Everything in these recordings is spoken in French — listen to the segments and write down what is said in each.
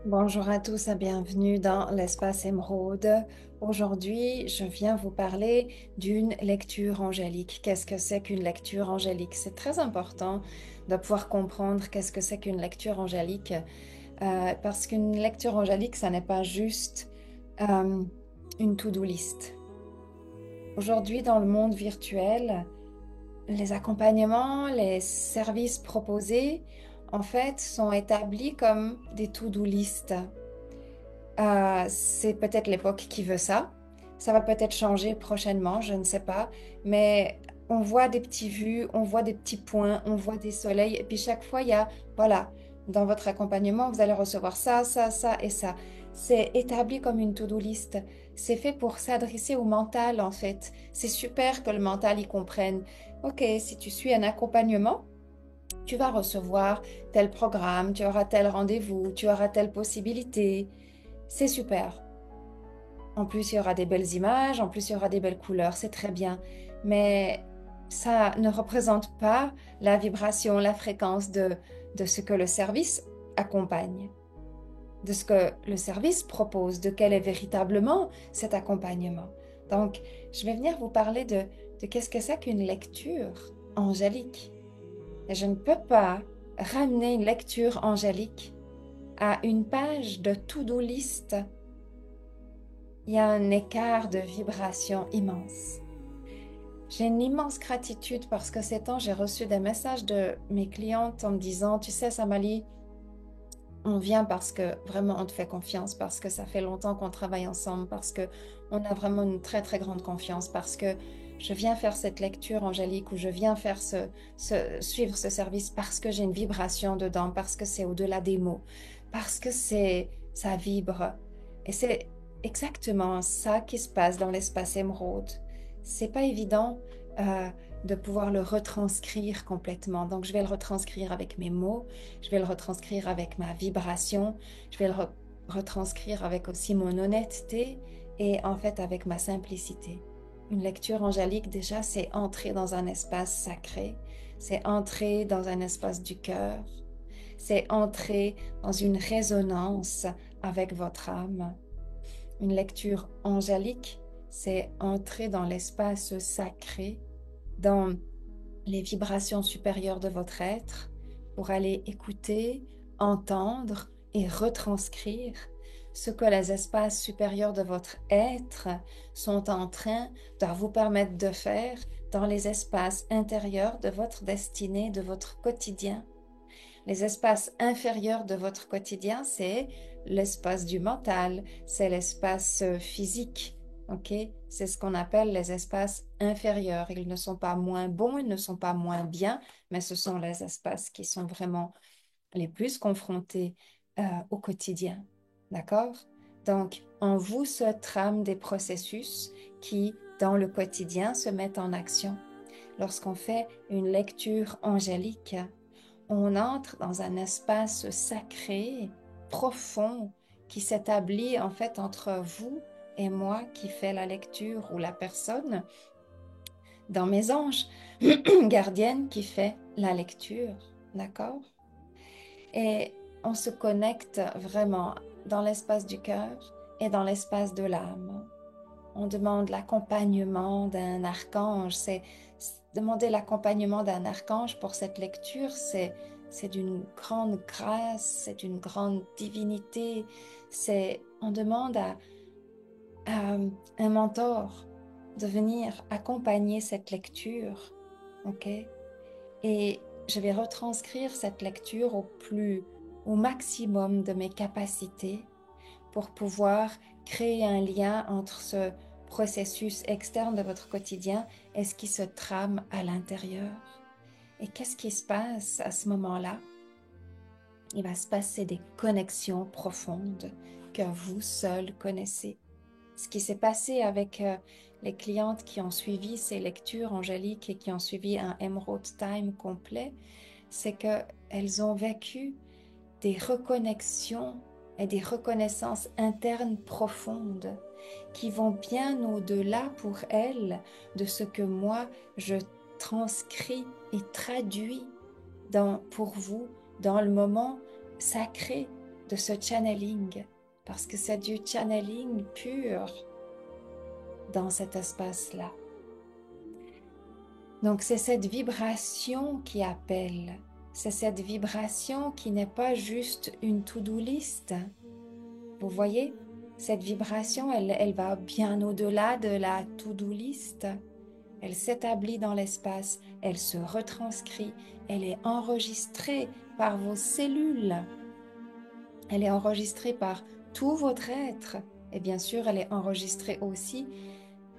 Bonjour à tous et bienvenue dans l'espace émeraude. Aujourd'hui, je viens vous parler d'une lecture angélique. Qu'est-ce que c'est qu'une lecture angélique? C'est très important de pouvoir comprendre qu'est-ce que c'est qu'une lecture angélique, parce qu'une lecture angélique, ça n'est pas juste euh, une to-do list. Aujourd'hui, dans le monde virtuel, les accompagnements, les services proposés, en fait, sont établis comme des to-do list. C'est peut-être l'époque qui veut ça. Ça va peut-être changer prochainement, je ne sais pas. Mais on voit des petits vues, on voit des petits points, on voit des soleils. Et puis chaque fois, il y a, voilà, dans votre accompagnement, vous allez recevoir ça, ça, ça et ça. C'est établi comme une to-do list. C'est fait pour s'adresser au mental, en fait. C'est super que le mental y comprenne. OK, si tu suis un accompagnement, tu vas recevoir tel programme, tu auras tel rendez-vous, tu auras telle possibilité. C'est super. En plus, il y aura des belles images, en plus, il y aura des belles couleurs, c'est très bien. Mais ça ne représente pas la vibration, la fréquence de ce que le service accompagne, de ce que le service propose, de quel est véritablement cet accompagnement. Donc, je vais venir vous parler de qu'est-ce que c'est qu'une lecture angélique. Et je ne peux pas ramener une lecture angélique à une page de to-do list. Il y a un écart de vibration immense. J'ai une immense gratitude parce que ces temps, j'ai reçu des messages de mes clientes en me disant, tu sais, Samali, on vient parce que vraiment on te fait confiance, parce que ça fait longtemps qu'on travaille ensemble, parce que on a vraiment une très très grande confiance, parce que je viens faire cette lecture angélique ou je viens faire suivre ce service parce que j'ai une vibration dedans, parce que c'est au-delà des mots, parce que ça vibre. Et c'est exactement ça qui se passe dans l'espace émeraude. C'est pas évident de pouvoir le retranscrire complètement. Donc je vais le retranscrire avec mes mots, je vais le retranscrire avec ma vibration, je vais le retranscrire avec aussi mon honnêteté et en fait avec ma simplicité. Une lecture angélique, déjà, c'est entrer dans un espace sacré, c'est entrer dans un espace du cœur, c'est entrer dans une résonance avec votre âme. Une lecture angélique, c'est entrer dans l'espace sacré, dans les vibrations supérieures de votre être pour aller écouter, entendre et retranscrire ce que les espaces supérieurs de votre être sont en train de vous permettre de faire dans les espaces intérieurs de votre destinée, de votre quotidien. Les espaces inférieurs de votre quotidien, c'est l'espace du mental, c'est l'espace physique. Ok, c'est ce qu'on appelle les espaces inférieurs. Ils ne sont pas moins bons, ils ne sont pas moins bien, mais ce sont les espaces qui sont vraiment les plus confrontés au quotidien. D'accord? Donc, en vous se trament des processus qui, dans le quotidien, se mettent en action. Lorsqu'on fait une lecture angélique, on entre dans un espace sacré, profond, qui s'établit en fait entre vous et moi qui fait la lecture ou la personne dans mes anges gardiennes qui fait la lecture. D'accord? Et on se connecte vraiment dans l'espace du cœur et dans l'espace de l'âme. On demande l'accompagnement d'un archange. Demander l'accompagnement d'un archange pour cette lecture, c'est d'une grande grâce, c'est d'une grande divinité. On demande à un mentor de venir accompagner cette lecture, ok? Et je vais retranscrire cette lecture au maximum de mes capacités pour pouvoir créer un lien entre ce processus externe de votre quotidien et ce qui se trame à l'intérieur. Et qu'est-ce qui se passe à ce moment-là? Il va se passer des connexions profondes que vous seul connaissez. Ce qui s'est passé avec les clientes qui ont suivi ces lectures angéliques et qui ont suivi un Emerald Time complet, c'est qu'elles ont vécu des reconnexions et des reconnaissances internes profondes qui vont bien au-delà pour elles de ce que moi je transcris et traduis pour vous dans le moment sacré de ce channeling, parce que c'est du channeling pur dans cet espace-là. Donc c'est cette vibration qui appelle, c'est cette vibration qui n'est pas juste une to-do list. Vous voyez, cette vibration, elle va bien au-delà de la to-do list. Elle s'établit dans l'espace, elle se retranscrit, elle est enregistrée par vos cellules, elle est enregistrée par tout votre être et bien sûr elle est enregistrée aussi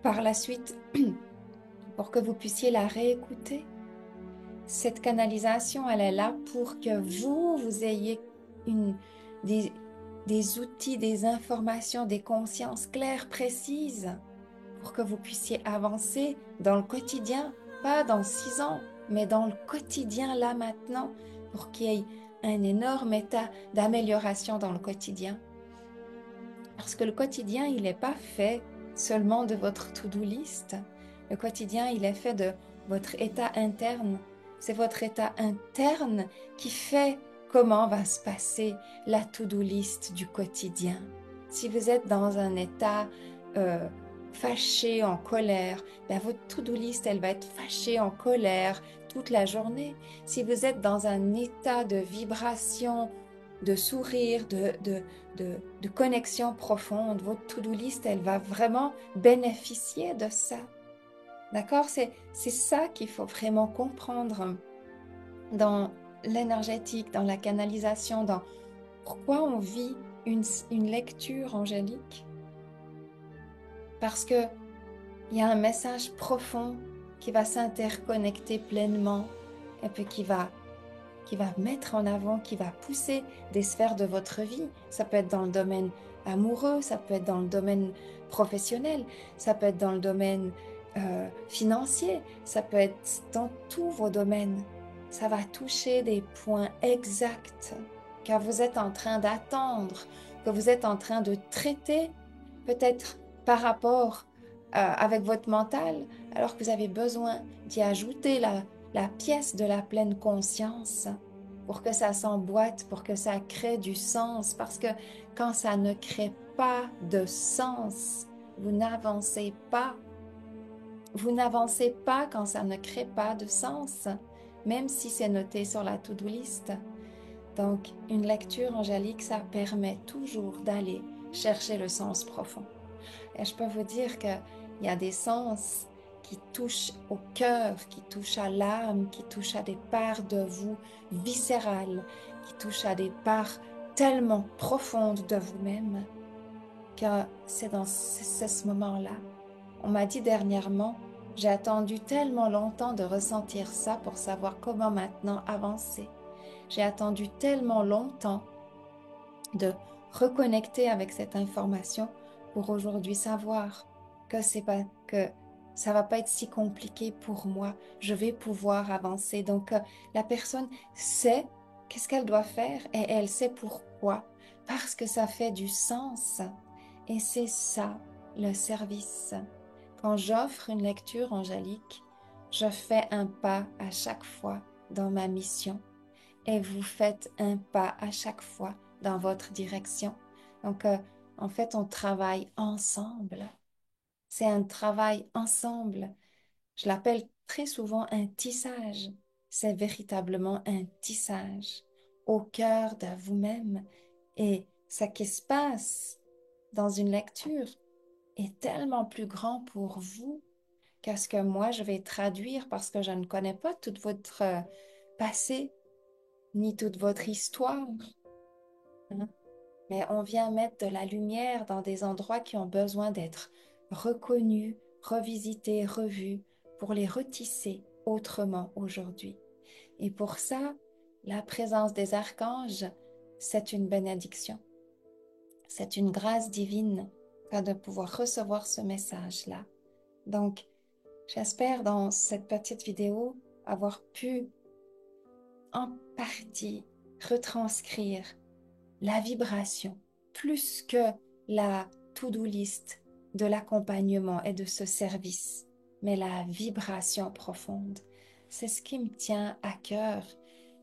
par la suite pour que vous puissiez la réécouter. Cette canalisation, elle est là pour que vous ayez des outils, des informations, des consciences claires, précises, pour que vous puissiez avancer dans le quotidien, pas dans 6 ans, mais dans le quotidien là maintenant, pour qu'il y ait un énorme état d'amélioration dans le quotidien. Parce que le quotidien, il n'est pas fait seulement de votre to-do list. Le quotidien, il est fait de votre état interne. C'est votre état interne qui fait comment va se passer la to-do list du quotidien. Si vous êtes dans un état fâché, en colère, ben votre to-do list, elle va être fâchée, en colère toute la journée. Si vous êtes dans un état de vibration, de sourire, de connexion profonde, votre to-do list, elle va vraiment bénéficier de ça. D'accord? C'est ça qu'il faut vraiment comprendre dans l'énergétique, dans la canalisation, dans pourquoi on vit une lecture angélique. Parce que il y a un message profond qui va s'interconnecter pleinement et puis qui va mettre en avant, qui va pousser des sphères de votre vie. Ça peut être dans le domaine amoureux, ça peut être dans le domaine professionnel, ça peut être dans le domaine financier, ça peut être dans tous vos domaines. Ça va toucher des points exacts que vous êtes en train d'attendre, que vous êtes en train de traiter, peut-être par rapport avec votre mental, alors que vous avez besoin d'y ajouter la pièce de la pleine conscience pour que ça s'emboîte, pour que ça crée du sens. Parce que quand ça ne crée pas de sens, vous n'avancez pas. Vous n'avancez pas quand ça ne crée pas de sens, même si c'est noté sur la to-do list. Donc, une lecture angélique, ça permet toujours d'aller chercher le sens profond. Et je peux vous dire qu'il y a des sens qui touchent au cœur, qui touchent à l'âme, qui touchent à des parts de vous viscérales, qui touchent à des parts tellement profondes de vous-même que c'est dans ce moment-là. On m'a dit dernièrement, j'ai attendu tellement longtemps de ressentir ça pour savoir comment maintenant avancer. J'ai attendu tellement longtemps de reconnecter avec cette information pour aujourd'hui savoir que ça va pas être si compliqué pour moi. Je vais pouvoir avancer. Donc la personne sait qu'est-ce qu'elle doit faire et elle sait pourquoi. Parce que ça fait du sens. Et c'est ça le service. Quand j'offre une lecture angélique, je fais un pas à chaque fois dans ma mission et vous faites un pas à chaque fois dans votre direction. Donc, en fait, on travaille ensemble. C'est un travail ensemble. Je l'appelle très souvent un tissage. C'est véritablement un tissage au cœur de vous-même. Et ce qui se passe dans une lecture est tellement plus grand pour vous que ce que moi je vais traduire parce que je ne connais pas tout votre passé ni toute votre histoire, hein. Mais on vient mettre de la lumière dans des endroits qui ont besoin d'être reconnus, revisités, revus, pour les retisser autrement aujourd'hui. Et pour ça, la présence des archanges, c'est une bénédiction. C'est une grâce divine que de pouvoir recevoir ce message-là. Donc, j'espère dans cette petite vidéo avoir pu en partie retranscrire la vibration plus que la to-do list de l'accompagnement et de ce service, mais la vibration profonde. C'est ce qui me tient à cœur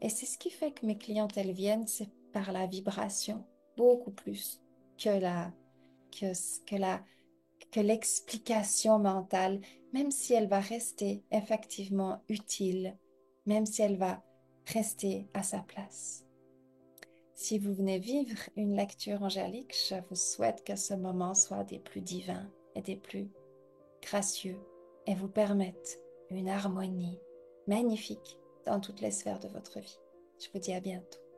et c'est ce qui fait que mes clientes, elles viennent, c'est par la vibration, beaucoup plus que que, que la, que l'explication mentale, même si elle va rester effectivement utile, même si elle va rester à sa place. Si vous venez vivre une lecture angélique, je vous souhaite que ce moment soit des plus divins et des plus gracieux et vous permette une harmonie magnifique dans toutes les sphères de votre vie. Je vous dis à bientôt.